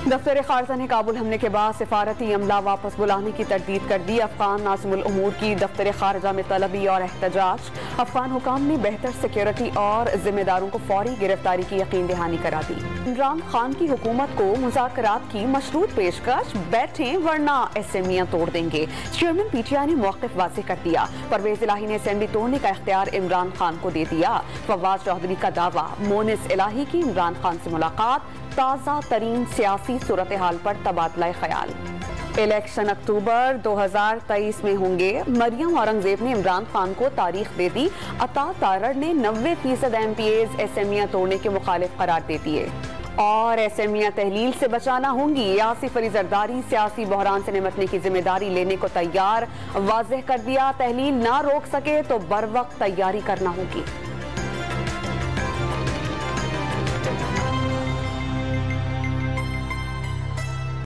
दफ्तर खारजा ने काबुल हमले के बाद सिफारती अमला वापस बुलाने की तरदीद कर दी। अफगान नाज़िमुल उमूर की दफ्तर खारजा में तलबी और एहतजाज। अफगान हुकाम ने बेहतर सिक्योरिटी और जिम्मेदारों को फौरी गिरफ्तारी की यकीन दहानी करा दी। इमरान खान की हुकूमत को मुज़ाकरात की मशरूत पेशकश, बैठे वरना असेंबलियां तोड़ देंगे। चेयरमैन पीटीआई ने मौक़िफ़ वाज़ेह कर दिया। परवेज इलाही ने असेंबली तोड़ने का इख्तियार इमरान खान को दे दिया। फवाद चौधरी का दावा, मोनिस इलाही की इमरान खान से मुलाकात, ताज़ा तरीन सियासी सूरत हाल पर तबादला ख्याल। इलेक्शन अक्टूबर 2023 में होंगे। मरियम औरंगजेब ने इमरान खान को तारीख दे दी। अता तारड़ ने 90% MPAs असेंबलियां तोड़ने के मुखालिफ करार दे दिए। और असेंबलियां तहलील से बचाना होंगी। आसिफ अली जरदारी सियासी बहरान से निपटने की जिम्मेदारी लेने को तैयार। वाज़ेह कर दिया, तहलील ना रोक सके तो बर वक्त तैयारी करना होगी।